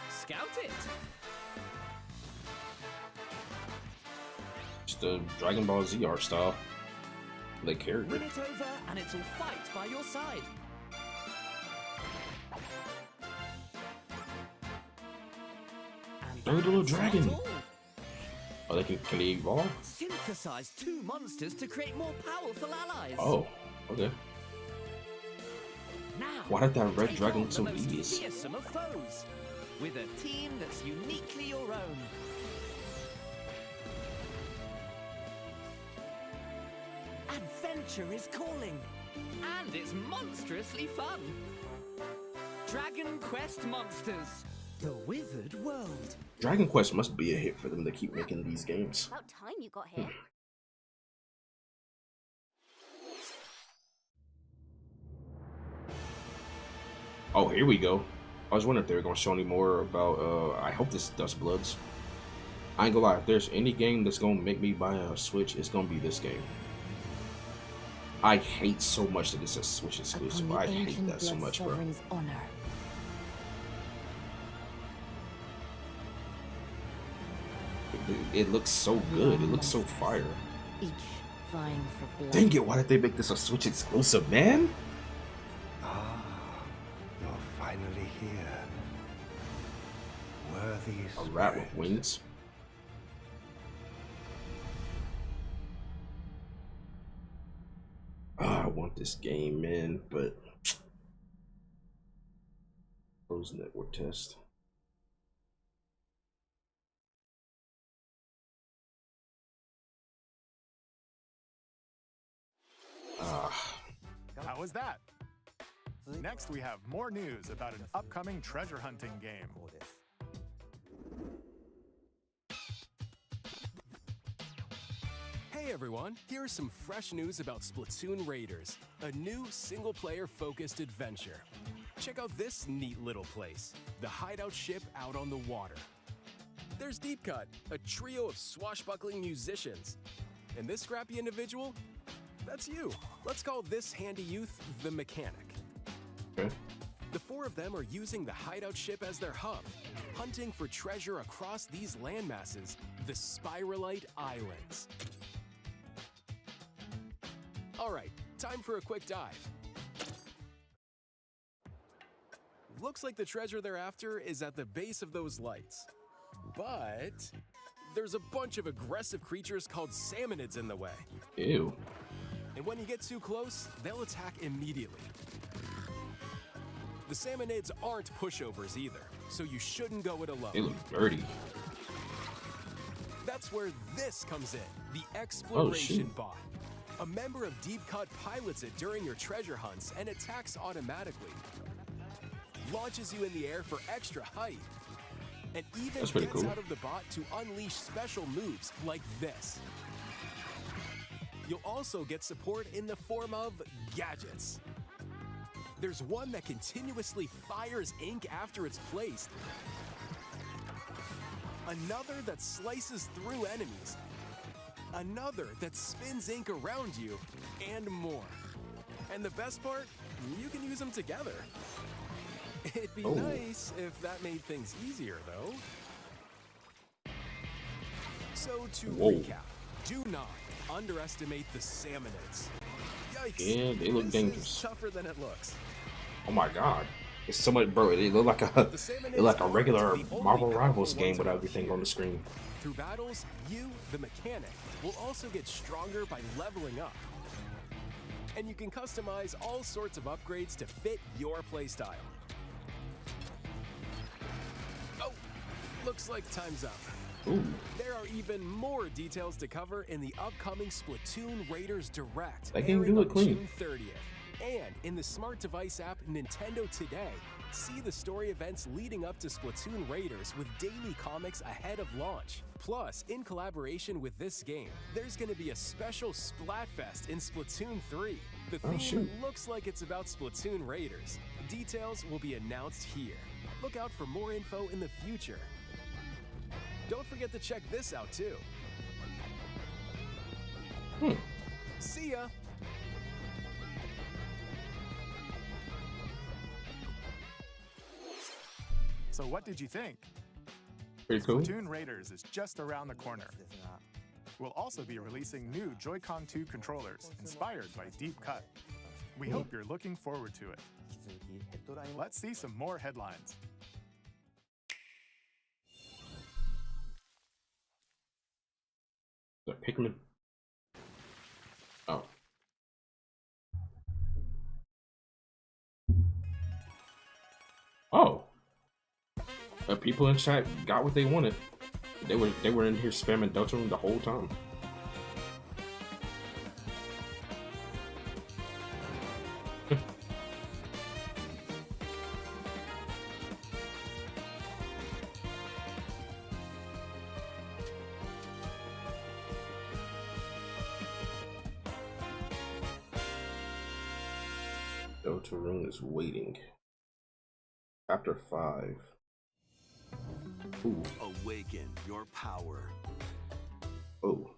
Scout it! It's the Dragon Ball Z art style. The character. Win it over and it'll fight by your side. Third little dragon. Oh, can they evolve? Synthesize 2 monsters to create more powerful allies. Oh, okay. Now, why did that red take dragon on look so the most hideous? fearsome of foes, with a team that's uniquely your own. Adventure is calling, and it's monstrously fun. Dragon Quest Monsters, the Wizard World. Dragon Quest must be a hit for them to keep making these games. About time you got here. Oh, here we go. I was wondering if they were gonna show any more about. I hope this Dust Bloods. I ain't gonna lie. If there's any game that's gonna make me buy a Switch, it's gonna be this game. I hate so much that it's a Switch exclusive. I hate that so much, bro. Honor. It looks so good. It looks so fire. Each vying for blood. Dang it! Why did they make this a Switch exclusive, man? Ah, you're finally here. Worthy A rat with wings. I want this game, man, but close network test. How was that? Next, we have more news about an upcoming treasure hunting game. Hey everyone, here's some fresh news about Splatoon Raiders, a new single-player focused adventure. Check out this neat little place, the hideout ship out on the water. There's Deep Cut, a trio of swashbuckling musicians. And this scrappy individual? That's you. Let's call this handy youth the Mechanic. Okay. The 4 of them are using the hideout ship as their hub, hunting for treasure across these landmasses, the Spiralite Islands. Alright, time for a quick dive. Looks like the treasure they're after is at the base of those lights. But there's a bunch of aggressive creatures called salmonids in the way. Ew. And when you get too close, they'll attack immediately. The salmonids aren't pushovers either, so you shouldn't go it alone. They look dirty. That's where this comes in, the Exploration Bot. A member of Deep Cut pilots it during your treasure hunts and attacks automatically. Launches you in the air for extra height. And even gets cool. out of the bot to unleash special moves like this. You'll also get support in the form of gadgets. There's one that continuously fires ink after it's placed. Another that slices through enemies. Another that spins ink around you, and more. And the best part, you can use them together. It'd be nice if that made things easier, though. So to recap, do not underestimate the salmonids. Yikes! Yeah, they look dangerous. Is tougher than it looks. Oh my god. It's so much, bro. It look like a regular Marvel Rivals game with everything on the screen. Through battles, you, the Mechanic, will also get stronger by leveling up. And you can customize all sorts of upgrades to fit your playstyle. Oh, looks like time's up. Ooh. There are even more details to cover in the upcoming Splatoon Raiders Direct, That game airing do on it clean. June 30th. And in the smart device app Nintendo Today, see the story events leading up to Splatoon Raiders with daily comics ahead of launch. Plus, in collaboration with this game, there's going to be a special Splatfest in Splatoon 3. The theme looks like it's about Splatoon Raiders. Details will be announced here. Look out for more info in the future. Don't forget to check this out too. See ya! So what did you think? Pretty cool. Splatoon Raiders is just around the corner. We'll also be releasing new Joy-Con 2 controllers inspired by Deep Cut. We hope you're looking forward to it. Let's see some more headlines. The Pikmin. Oh. Oh. People in chat got what they wanted. They were in here spamming Deltarune the whole time. Deltarune is waiting. Chapter 5. Ooh. Awaken your power. Oh,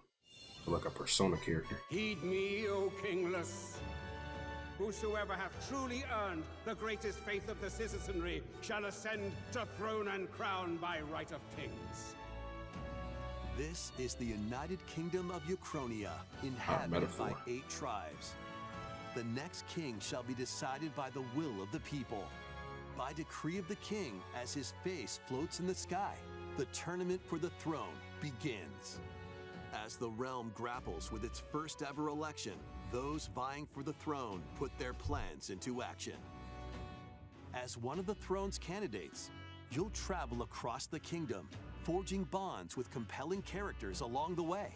like a Persona character. Heed me, O kingless. Whosoever hath truly earned the greatest faith of the citizenry shall ascend to throne and crown by right of kings. This is the United Kingdom of Uchronia, inhabited by 8 tribes. The next king shall be decided by the will of the people. By decree of the king, as his face floats in the sky, the tournament for the throne begins. As the realm grapples with its first ever election, those vying for the throne put their plans into action. As one of the throne's candidates, you'll travel across the kingdom, forging bonds with compelling characters along the way.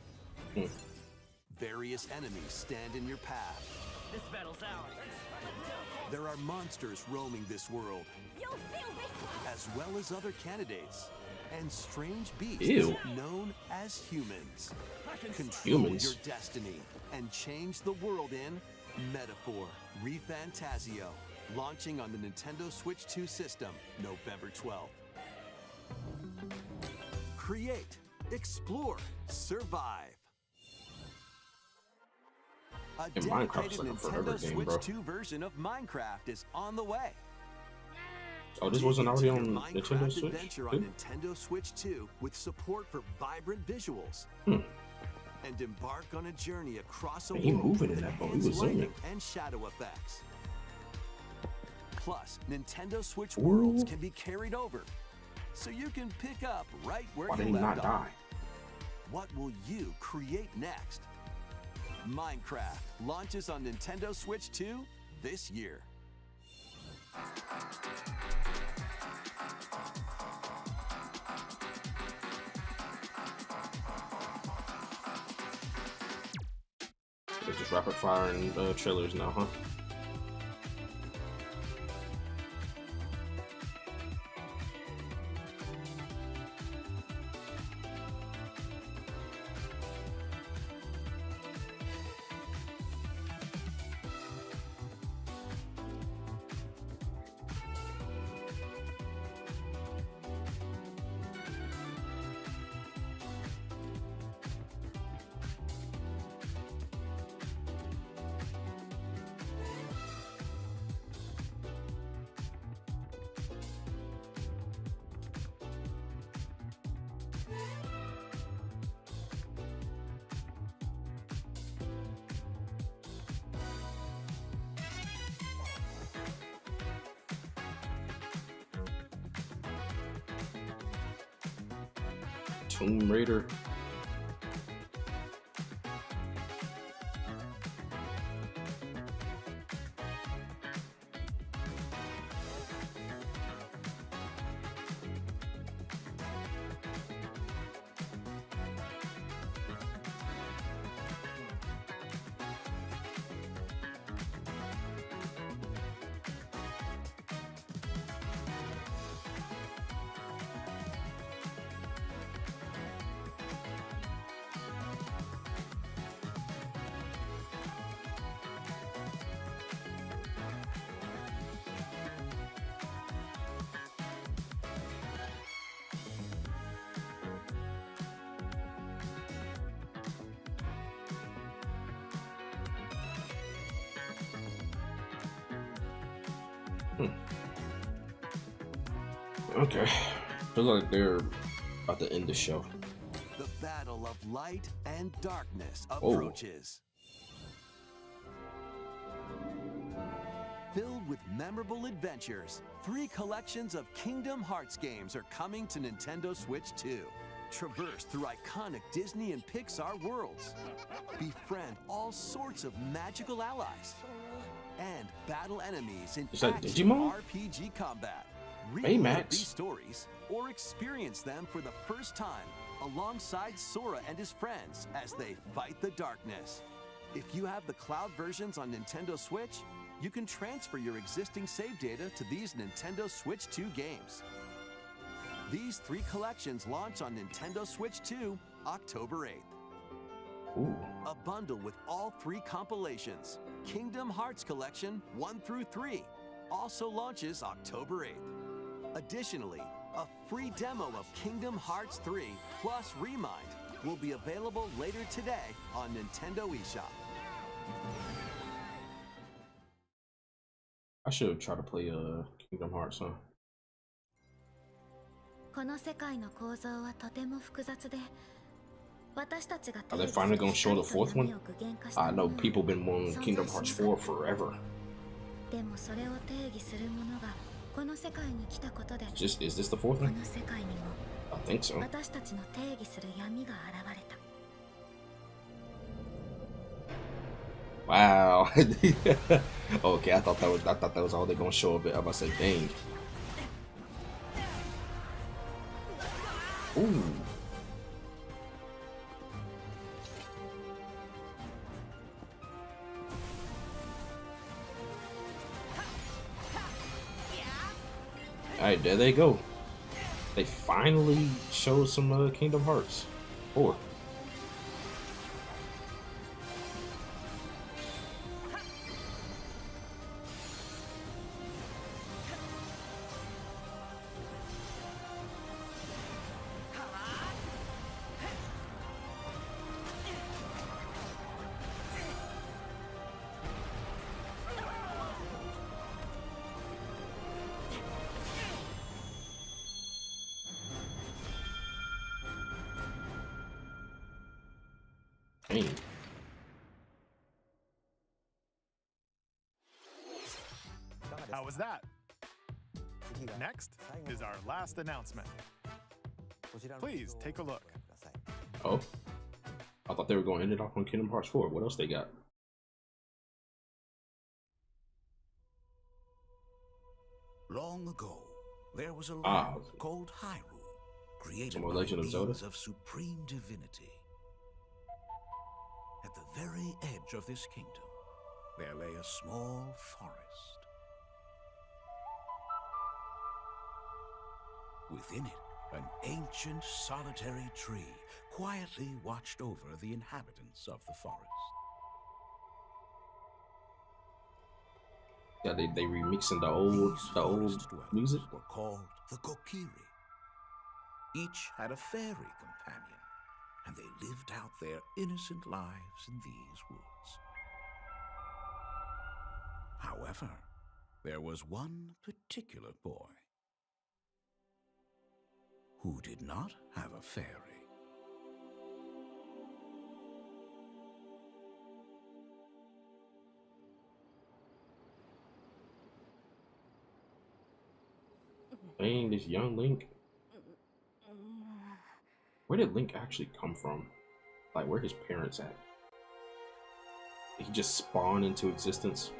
Various enemies stand in your path. This battle's ours. There are monsters roaming this world, as well as other candidates, and strange beasts known as humans. Control your destiny and change the world in Metaphor ReFantazio, launching on the Nintendo Switch 2 system November 12th. Create, explore, survive. A dedicated Nintendo Switch 2 version of Minecraft is on the way. Oh, this wasn't already on Nintendo Minecraft Switch? adventure on Nintendo Switch 2 with support for vibrant visuals. And embark on a journey across a He world moving with in that boat. He enhanced was zooming. lighting and shadow effects. Plus, Nintendo Switch worlds can be carried over, so you can pick up right where Why did you he left not off. die? What will you create next? Minecraft launches on Nintendo Switch 2 this year. They're just rapid firing trailers now, huh? Tomb Raider. Okay. Feels like they're about to end the show. The battle of light and darkness Oh. approaches. Filled with memorable adventures, 3 collections of Kingdom Hearts games are coming to Nintendo Switch 2. Traverse through iconic Disney and Pixar worlds. Befriend all sorts of magical allies. And battle enemies in Is that action Digimon? RPG combat. Baymax. Relive these stories or experience them for the first time alongside Sora and his friends as they fight the darkness. If you have the cloud versions on Nintendo Switch, you can transfer your existing save data to these Nintendo Switch 2 games. These 3 collections launch on Nintendo Switch 2 October 8th. Ooh. A bundle with all 3 compilations, Kingdom Hearts Collection 1 through 3, also launches October 8th. Additionally, a free demo of Kingdom Hearts 3 plus Remind will be available later today on Nintendo eShop. I should try to play Kingdom Hearts, huh? この世界の構造はとても複雑で、私たちが Are they finally gonna show the 4th one? I know people been wanting Kingdom Hearts 4 forever. でもそれを定義するものがこの世界に来たことで、 Is this the 4th こ one? の世界にも I think so. 私たちの定義する闇が現れた。 Wow. Okay, I thought that was all they gonna show of it. I'm about to say, dang. Ooh. Alright, there they go. They finally showed some Kingdom Hearts 4. Dang. How was that? Next is our last announcement. Please take a look. Oh. I thought they were going to end it off on Kingdom Hearts 4. What else they got? Long ago, there was a land Ah. called Hyrule, created Some more by Legend of Zelda? beings of supreme divinity. At the very edge of this kingdom, there lay a small forest. Within it, an ancient solitary tree quietly watched over the inhabitants of the forest. Yeah, they remixing the old music. Were called the Kokiri. Each had a fairy companion, and they lived out their innocent lives in these woods. However, there was one particular boy who did not have a fairy. Dang, this young Link. Where did Link actually come from? Like, where his parents at? Did he just spawn into existence?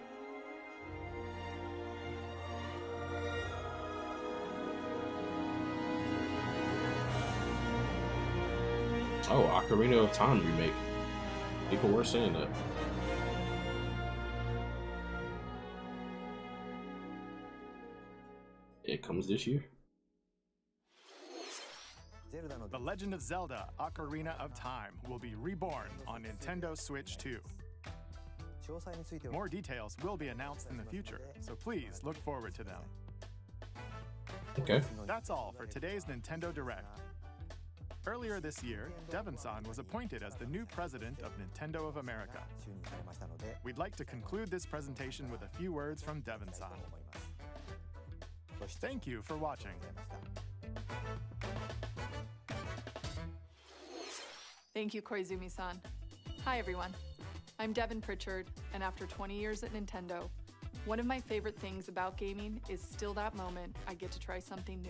Oh, Ocarina of Time remake. People were saying that. It comes this year. The Legend of Zelda Ocarina of Time will be reborn on Nintendo Switch 2. More details will be announced in the future, so please look forward to them. Okay. That's all for today's Nintendo Direct. Earlier this year, Devon-san was appointed as the new president of Nintendo of America. We'd like to conclude this presentation with a few words from Devon-san. Thank you for watching. Thank you, Koizumi-san. Hi, everyone. I'm Devin Pritchard, and after 20 years at Nintendo, one of my favorite things about gaming is still that moment I get to try something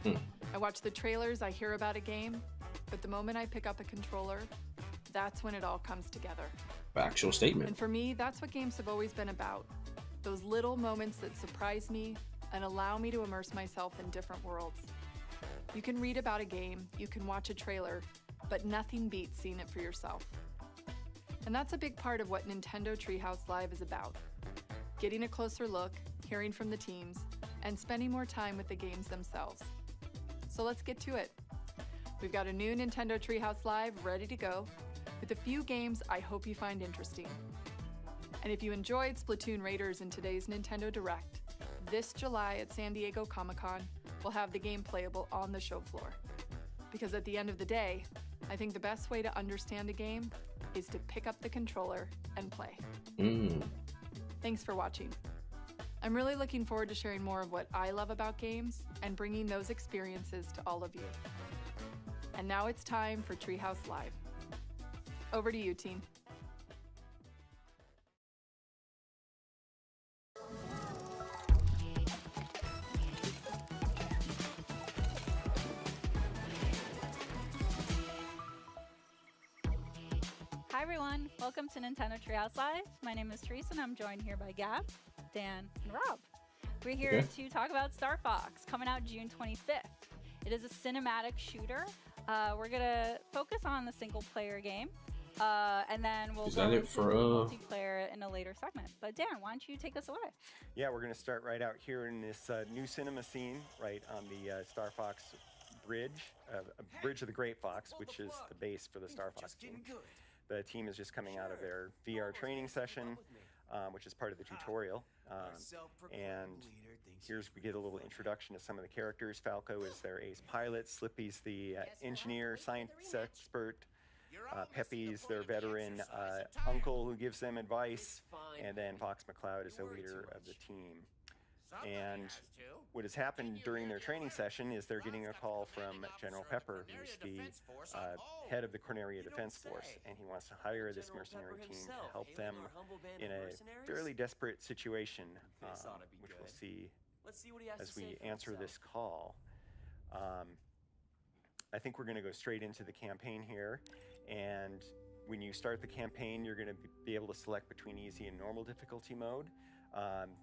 new. I watch the trailers, I hear about a game, but the moment I pick up a controller, that's when it all comes together. Factual statement. And for me, that's what games have always been about. Those little moments that surprise me and allow me to immerse myself in different worlds. You can read about a game, you can watch a trailer, but nothing beats seeing it for yourself. And that's a big part of what Nintendo Treehouse Live is about. Getting a closer look, hearing from the teams, and spending more time with the games themselves. So let's get to it. We've got a new Nintendo Treehouse Live ready to go, with a few games I hope you find interesting. And if you enjoyed Splatoon Raiders in today's Nintendo Direct, this July at San Diego Comic-Con, we'll have the game playable on the show floor. Because at the end of the day, I think the best way to understand a game is to pick up the controller and play. Thanks for watching. I'm really looking forward to sharing more of what I love about games and bringing those experiences to all of you. And now it's time for Treehouse Live. Over to you, team. Hi everyone, welcome to Nintendo Treehouse Live. My name is Teresa and I'm joined here by Gab, Dan, and Rob. We're here to talk about Star Fox, coming out June 25th. It is a cinematic shooter. We're gonna focus on the single player game, and then we'll go into the multiplayer in a later segment. But Dan, why don't you take us away? Yeah, we're gonna start right out here in this new cinema scene, right on the Star Fox Bridge, Bridge of the Great Fox, which is the base for the Star Fox team. The team is just coming out of their VR training session, which is part of the tutorial. And we get a little introduction to some of the characters. Falco is their ace pilot, Slippy's the engineer, science expert, Peppy's their veteran uncle who gives them advice, and then Fox McCloud is the leader of the team. And what has happened during their training session is they're getting a call from General Pepper, who's the head of the Corneria Defense Force, and he wants to hire this mercenary team to help them in a fairly desperate situation, which we'll see as we answer this call. I think we're going to go straight into the campaign here, and when you start the campaign, you're going to be able to select between easy and normal difficulty mode.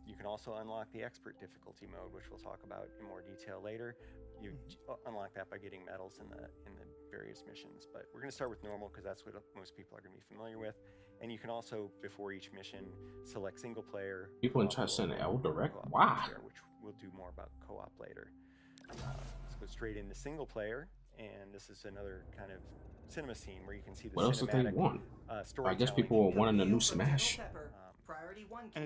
You can also unlock the expert difficulty mode, which we'll talk about in more detail later. You unlock that by getting medals in the various missions. But we're going to start with normal because that's what most people are going to be familiar with. And you can also, before each mission, select single player. People in chat saying L direct. Wow. Which we'll do more about co-op later. Let's go straight into single player, and this is another kind of cinema scene where you can see the what else did they want? I guess people were wanting a new Smash.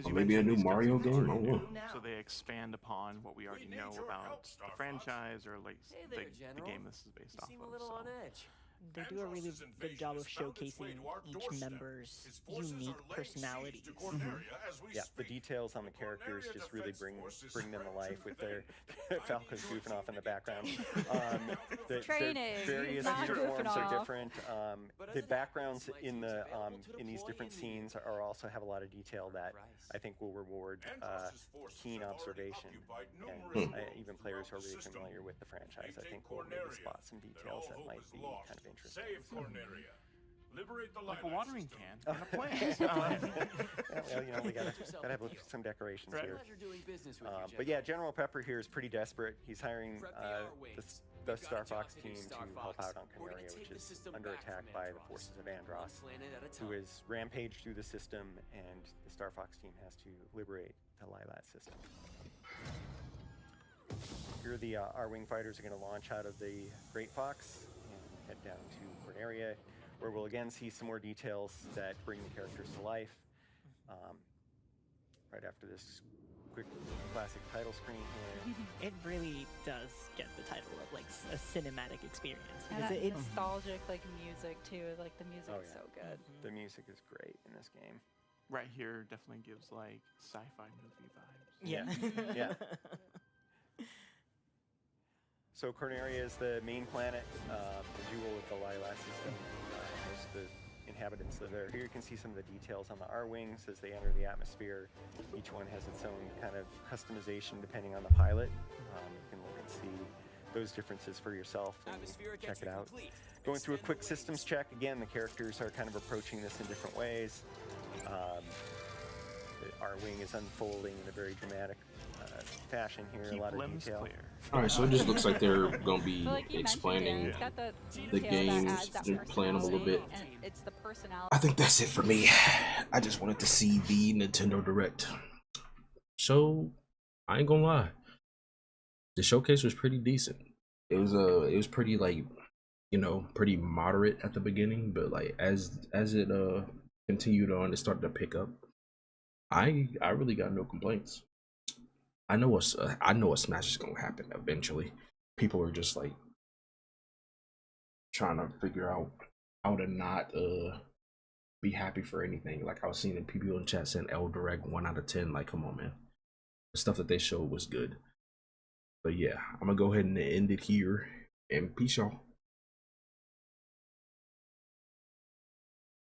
Or maybe a new Mario game. I don't know. So they expand upon what we already know about the franchise, or like the game this is based off of. They do a really good job of showcasing each member's unique personalities. Yeah, the details on the characters just really bring them to life with their Falco's goofing off in the background. Their various uniforms are different. The backgrounds in these different scenes are also have a lot of detail that I think will reward keen observation. And even players who are really familiar with the franchise, I think will maybe spot some details that might be kind of interesting. Save Corneria. Liberate the like a watering can and a plant. Well, you know, we gotta have some decorations here. But yeah, General Pepper here is pretty desperate. He's hiring the Star Fox team to help out on Corneria, which is under attack by the forces of Andross, who is rampaged through the system, and the Star Fox team has to liberate the Lylat system. Here the R-Wing fighters are going to launch out of the Great Fox and head down to Corneria, where we'll again see some more details that bring the characters to life. Right after this quick classic title screen here. It really does get the title of like a cinematic experience. And that nostalgic like music too. Like the music is so good. The music is great in this game. Right here definitely gives like sci-fi movie vibes. Yeah. Yeah. So Corneria is the main planet, the jewel of the Lylat system. Most of the inhabitants live there. Here you can see some of the details on the R-wings as they enter the atmosphere. Each one has its own kind of customization depending on the pilot. You can look and see those differences for yourself and check it out. Going through a quick systems check, again, the characters are kind of approaching this in different ways. The R-wing is unfolding in a very dramatic fashion here, a lot of detail. Alright, so it just looks like they're gonna be But like you explaining mentioned, Dan, it's got the detail that games, adds that they're playing them a little bit. personality, and it's the personality. I think that's it for me. I just wanted to see the Nintendo Direct. So I ain't gonna lie, the showcase was pretty decent. It was pretty, like, you know, pretty moderate at the beginning, but like as it continued on, it started to pick up. I really got no complaints. I know a Smash is gonna happen eventually. People are just like trying to figure out how to not be happy for anything. Like I was seeing people in chat saying L Direct 1 out of 10. Like, come on, man. The stuff that they showed was good. But yeah, I'm gonna go ahead and end it here, and peace, y'all.